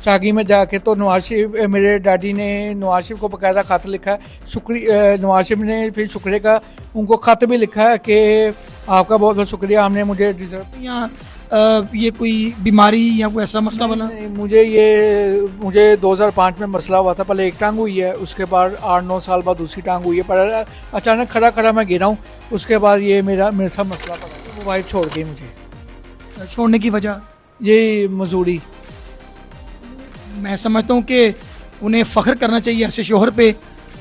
चागी में जाके तो नवाज शरीफ मेरे डैडी ने नवाज शरीफ को बकायदा ख़त लिखा है। नवाज शरीफ ने फिर शुक्रिया का उनको ख़त भी लिखा है कि आपका बहुत बहुत शुक्रिया, हमने मुझे डिजर्व। यहाँ ये कोई बीमारी या कोई ऐसा मसला बना? मुझे 2005 में मसला हुआ था। पहले एक टांग हुई है, उसके बाद 8-9 साल बाद दूसरी टांग हुई है। पर अचानक खड़ा खड़ा मैं गिरा हूँ, उसके बाद ये मेरे साथ मसला पड़ा। वो वाइफ छोड़ गई मुझे। छोड़ने की वजह? ये मजदूरी। मैं समझता हूँ कि उन्हें फ़ख्र करना चाहिए ऐसे शोहर पे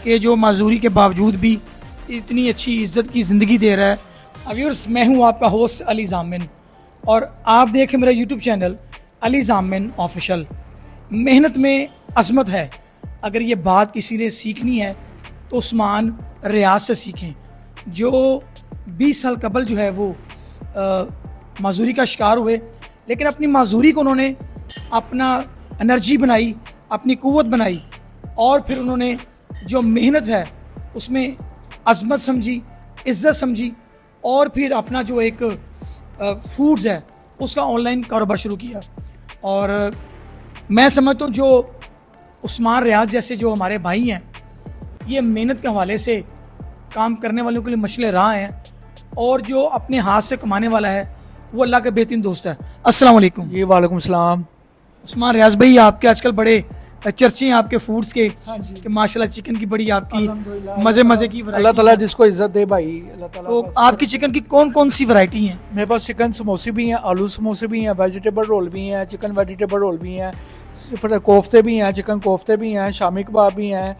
कि जो माजूरी के बावजूद भी इतनी अच्छी इज़्ज़त की ज़िंदगी दे रहा है। व्यूअर्स, मैं हूँ आपका होस्ट अली ज़ामिन और आप देखें मेरा यूट्यूब चैनल अली ज़ामिन ऑफिशियल। मेहनत में अज़मत है। अगर ये बात किसी ने सीखनी है तो उस्मान रियाज से सीखें, जो 20 साल कबल जो है वो माजूरी का शिकार हुए, लेकिन अपनी माजूरी को उन्होंने अपना एनर्जी बनाई, अपनी क़ुव्वत बनाई और फिर उन्होंने जो मेहनत है उसमें अज़मत समझी, इज़्ज़त समझी और फिर अपना जो एक फूड्स है उसका ऑनलाइन कारोबार शुरू किया। और मैं समझता हूँ जो उस्मान रियाज जैसे जो हमारे भाई हैं, ये मेहनत के हवाले से काम करने वालों के लिए मशले राह हैं और जो अपने हाथ से कमाने वाला है वो अल्लाह का बेहतरीन दोस्त है। अस्सलाम वालेकुम। जी वालेकुम सलाम। उस्मान रियाज भाई, आपके आजकल बड़े चर्चे हैं आपके फूड्स के। हाँ जी। कि माशाल्लाह चिकन की बड़ी आपकी मज़े की अल्लाह वैरायटी ताला जिसको इज़्ज़त दे भाई, अल्लाह ताला। तो आपकी चिकन की कौन कौन सी वैरायटी हैं? मेरे पास चिकन समोसे भी हैं, आलू समोसे भी हैं, वेजिटेबल रोल भी हैं, चिकन वेजिटेबल रोल भी हैं, फिर कोफ्ते भी हैं, चिकन कोफ्ते भी हैं, शामी कबाब भी हैं,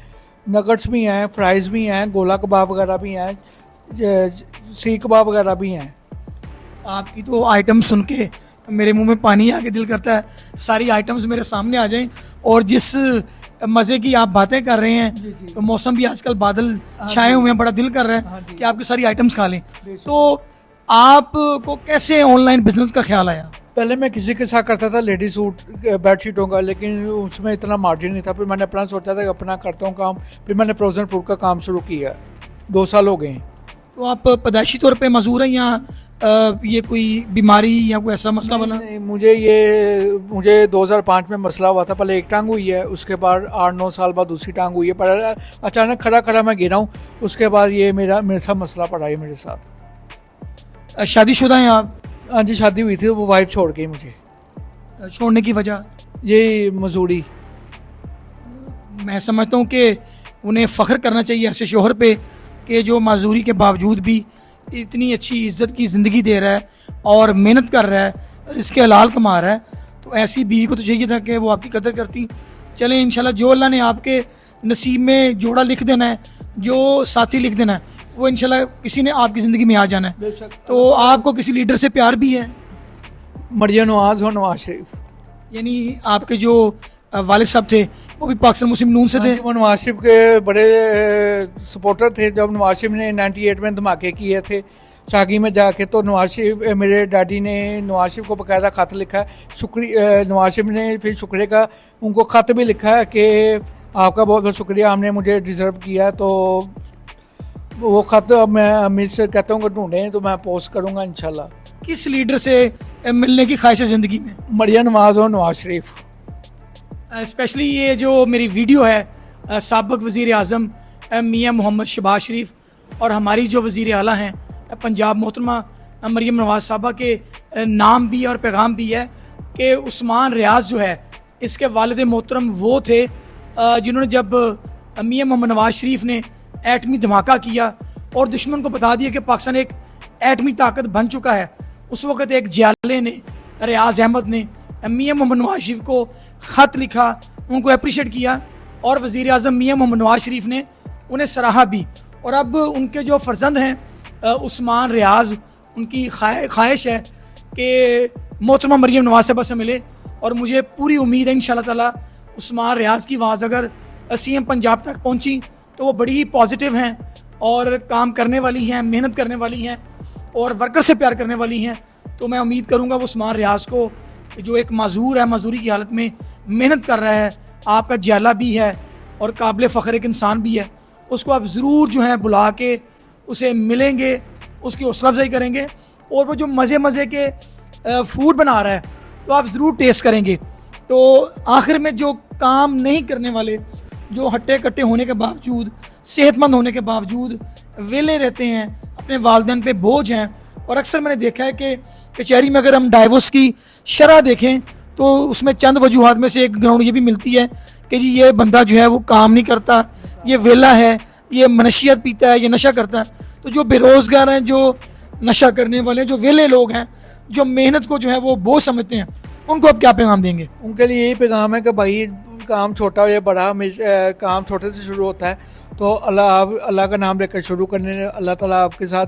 नगट्स भी हैं, फ्राइज़ भी हैं, गोला कबाब वगैरह भी हैं, सीख कबाब वगैरह भी हैं। आपकी तो आइटम सुन के मेरे मुंह में पानी आके दिल करता है सारी आइटम्स मेरे सामने आ जाएं। और जिस मज़े की आप बातें कर रहे हैं, तो मौसम भी आजकल बादल छाए हुए हैं, बड़ा दिल कर रहा है कि आपकी सारी आइटम्स खा लें। तो आपको कैसे ऑनलाइन बिजनेस का ख्याल आया? पहले मैं किसी के साथ करता था लेडी सूट बेडशीटों का, लेकिन उसमें इतना मार्जिन नहीं था। फिर मैंने अपना सोचा था कि अपना करता हूँ काम। फिर मैंने फ्रोज़न फूड का काम शुरू किया, 2 साल हो गए। तो आप पैदाइशी तौर पे मजदूर हैं या ये कोई बीमारी या कोई ऐसा मसला बना? नहीं, मुझे 2005 में मसला हुआ था। पहले एक टांग हुई है, उसके बाद 8-9 साल बाद दूसरी टांग हुई है। पर अचानक खड़ा खड़ा मैं गिरा हूँ, उसके बाद ये मेरे साथ मसला पड़ा है मेरे साथ। शादीशुदा हैं आप? हाँ जी, शादी हुई थी, वो वाइफ छोड़ गई मुझे। छोड़ने की वजह? ये मजदूरी। मैं समझता हूँ कि उन्हें फ़ख्र करना चाहिए ऐसे शोहर पे कि जो माजूरी के बावजूद भी इतनी अच्छी इज़्ज़त की ज़िंदगी दे रहा है और मेहनत कर रहा है, रिज़्क़ हलाल कमा रहा है। तो ऐसी बीवी को तो चाहिए था कि वो आपकी कदर करती। चलें, इंशाल्लाह जो अल्लाह ने आपके नसीब में जोड़ा लिख देना है, जो साथी लिख देना है, वो इंशाल्लाह किसी ने आपकी ज़िंदगी में आ जाना है। तो आपको किसी लीडर से प्यार भी है? मरियम नवाज और नवाज शरीफ। यानी आपके जो वालिद साहब थे वो भी पाकिस्तान मुस्लिम नून से थे? वो नवाज शरीफ के बड़े सपोर्टर थे। जब नवाज शरीफ ने 98 में धमाके किए थे चागी में जाके, तो नवाज शरीफ मेरे डैडी ने नवाज शरीफ को बकायदा ख़त लिखा है। नवाज शरीफ ने फिर शुक्रिया का उनको ख़त भी लिखा है कि आपका बहुत बहुत शुक्रिया, हमने मुझे डिज़र्व किया। तो वो ख़त मैं अमीर से कहता हूँ कि ढूंढें तो मैं पोस्ट करूँगा इंशाल्लाह। किस लीडर से मिलने की ख्वाहिश है ज़िंदगी में? मरियम नवाज और नवाज शरीफ। स्पेशली ये जो मेरी वीडियो है साबिक़ वज़ीर आज़म मियाँ मोहम्मद शहबाज शरीफ और हमारी जो वज़ीर आला हैं पंजाब मोहतरमा मरियम नवाज साहबा के नाम भी और पैगाम भी है कि उस्मान रियाज जो है इसके वालिद मोहतरम वो थे जिन्होंने जब मियाँ मोहम्मद नवाज शरीफ ने एटमी धमाका किया और दुश्मन को बता दिया कि पाकिस्तान एक एटमी ताकत बन चुका है, उस वक़्त एक जियाले ने, रियाज अहमद ने मियाँ मोहम्मद नवाज शरीफ को ख़त लिखा, उनको अप्रिशिएट किया और वज़ीर आज़म मियाँ मोहम्मद नवाज शरीफ ने उन्हें सराहा भी। और अब उनके जो फ़र्जंद हैं उस्मान रियाज, उनकी ख्वाहिश है कि मोहतरमा मरियम नवाज साहबा से मिले और मुझे पूरी उम्मीद है इंशाल्लाह ताला उस्मान रियाज की आवाज़ अगर CM पंजाब तक पहुंची तो वो बड़ी ही पॉजिटिव हैं और काम करने वाली हैं, मेहनत करने वाली हैं और वर्कर से प्यार करने वाली हैं। तो मैं उम्मीद करूँगा वो उस्मान रियाज को, जो एक माजूर है, माजूरी की हालत में मेहनत कर रहा है, आपका जियाला भी है और काबिल फ़ख्र एक इंसान भी है, उसको आप ज़रूर जो है बुला के उसे मिलेंगे, उसकी हौसला अफजाई करेंगे और वो जो मज़े के फूड बना रहा है तो आप ज़रूर टेस्ट करेंगे। तो आखिर में जो काम नहीं करने वाले, जो हट्टे कट्टे होने के बावजूद, सेहतमंद होने के बावजूद वेले रहते हैं, अपने वालिदैन पे बोझ हैं। और अक्सर मैंने देखा है कि कचहरी में अगर हम डाइवोर्स की शरह देखें तो उसमें चंद वजूहात में से एक ग्राउंड ये भी मिलती है कि जी ये बंदा जो है वो काम नहीं करता, ये वेला है, ये मनशियत पीता है, ये नशा करता है। तो जो बेरोज़गार हैं, जो नशा करने वाले, जो वेले लोग हैं, जो मेहनत को जो है वो बोझ समझते हैं, उनको आप क्या पैगाम देंगे? उनके लिए यही पैगाम है कि भाई काम छोटा हो या बड़ा, काम छोटे से शुरू होता है। तो अल्लाह का नाम लेकर शुरू करने, अल्लाह ताला आपके साथ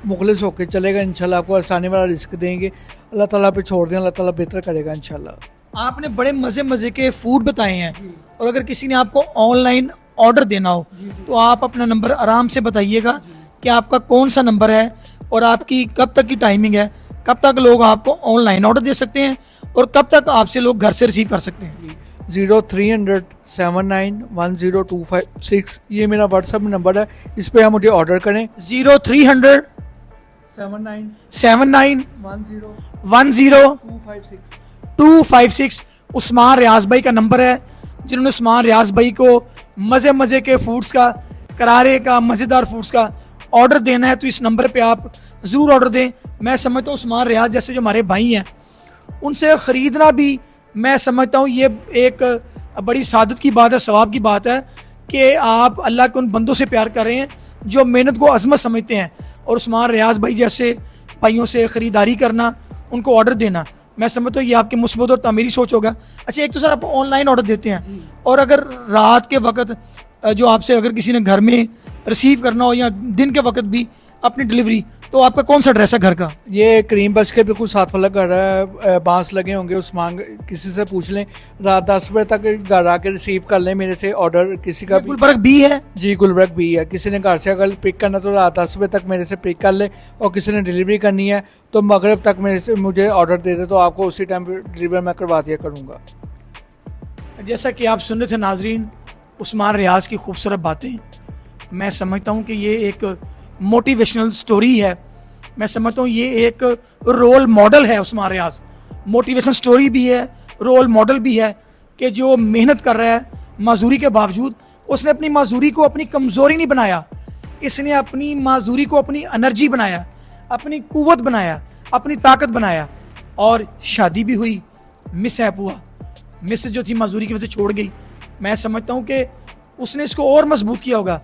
मुखलिस होकर चलेगा, इंशाल्लाह आपको आसानी वाला रिस्क देंगे। अल्लाह ताला पे छोड़ दें, अल्लाह ताला बेहतर करेगा इंशाल्लाह। आपने बड़े मज़े के फूड बताए हैं, और अगर किसी ने आपको ऑनलाइन ऑर्डर देना हो तो आप अपना नंबर आराम से बताइएगा कि आपका कौन सा नंबर है और आपकी कब तक की टाइमिंग है, कब तक लोग आपको ऑनलाइन ऑर्डर दे सकते हैं और कब तक आपसे लोग घर से रिसीव कर सकते हैं? 0300 7910 ये मेरा व्हाट्सअप नंबर है, इस पे आप मुझे ऑर्डर करें। 0300 79 10 256 उस्मान रियाज भाई का नंबर है। जिन्होंने उस्मान रियाज भाई को मज़े के फूड्स का, करारे का, मज़ेदार फूड्स का ऑर्डर देना है तो इस नंबर पे आप ज़रूर ऑर्डर दें। मैं समझता हूँ उस्मान रियाज जैसे जो हमारे भाई हैं उनसे ख़रीदना भी, मैं समझता हूँ ये एक बड़ी सादत की बात है, सवाब की बात है कि आप अल्लाह के उन बंदों से प्यार कर रहे हैं जो मेहनत को अज़मत समझते हैं। और उस्मान रियाज भाई जैसे भाइयों से ख़रीदारी करना, उनको ऑर्डर देना, मैं समझता हूँ ये आपकी मुस्बत और तामीरी सोच होगा। अच्छा, एक तो सर आप ऑनलाइन ऑर्डर देते हैं, और अगर रात के वक्त जो आपसे अगर किसी ने घर में रिसीव करना हो या दिन के वक्त भी अपनी डिलीवरी, तो आपका कौन सा एड्रेस है घर का? ये करीम बस के बिल्कुल साथ वाला घर है, बांस लगे होंगे उस्मान, किसी से पूछ लें, रात 10 बजे तक घर आके रिसीव कर लें मेरे से ऑर्डर। किसी का गुलबर्ग भी है जी, गुलबर्ग भी है। किसी ने घर से अगर पिक करना तो रात 10 बजे तक मेरे से पिक कर ले, और किसी ने डिलीवरी करनी है तो मगरिब तक मेरे से मुझे ऑर्डर दे दे, तो आपको उसी टाइम डिलीवर मैं करवा दिया करूँगा। जैसा कि आप सुन रहे थे नाजरीन, उस्मान रियाज की खूबसूरत बातें, मैं समझता हूँ कि ये एक मोटिवेशनल स्टोरी है। मैं समझता हूँ ये एक रोल मॉडल है। उस्मान रियाज मोटिवेशनल स्टोरी भी है, रोल मॉडल भी है कि जो मेहनत कर रहा है माजूरी के बावजूद, उसने अपनी माजूरी को अपनी कमज़ोरी नहीं बनाया, इसने अपनी माजूरी को अपनी एनर्जी बनाया, अपनी कुव्वत बनाया, अपनी ताकत बनाया। और शादी भी हुई, मिसहैप हुआ, मिस जो थी माजूरी की वजह से छोड़ गई। मैं समझता हूँ कि उसने इसको और मजबूत किया होगा।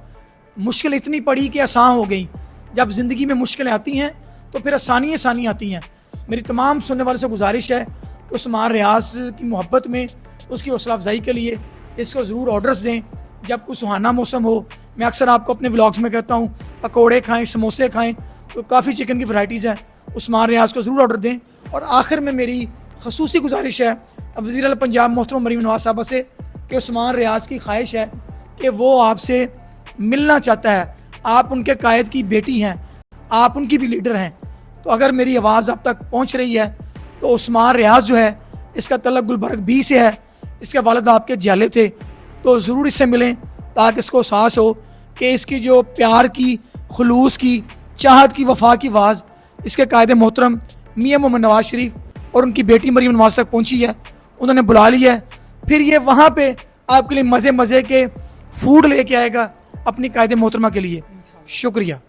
मुश्किल इतनी पड़ी कि आसान हो गई। जब ज़िंदगी में मुश्किलें आती हैं तो फिर आसानी आती हैं। मेरी तमाम सुनने वालों से गुजारिश है कि उस्मान रियाज की मोहब्बत में, उसकी हौसला अफजाई के लिए इसको ज़रूर ऑर्डर्स दें। जब कोई सुहाना मौसम हो, मैं अक्सर आपको अपने व्लॉग्स में कहता हूँ पकौड़े खाएँ, समोसे खाएँ, तो काफ़ी चिकन की वैराइटीज़ हैं, उस्मान रियाज को ज़रूर ऑर्डर दें। और आखिर में मेरी खसूसी गुजारिश है वज़ीर आला पंजाब मोहतरम मरीम नवाज़ साहबा से कि उस्मान रियाज की ख्वाहिश है कि वो आपसे मिलना चाहता है। आप उनके कायद की बेटी हैं, आप उनकी भी लीडर हैं, तो अगर मेरी आवाज़ आप तक पहुंच रही है तो उस्मान रियाज जो है, इसका तल्लुक गुलबर्ग बी से है, इसके वालिद आपके जाले थे, तो ज़रूर इससे मिलें ताकि इसको एहसास हो कि इसकी जो प्यार की, खुलूस की, चाहत की, वफा की आवाज़ इसके कायद मोहतरम मियां मोहम्मद नवाज शरीफ और उनकी बेटी मरीम नवाज तक पहुँची है। उन्होंने बुला लिया है, फिर ये वहाँ पे आपके लिए मज़े के फूड लेके आएगा अपनी कायदे मोहतरमा के लिए। शुक्रिया।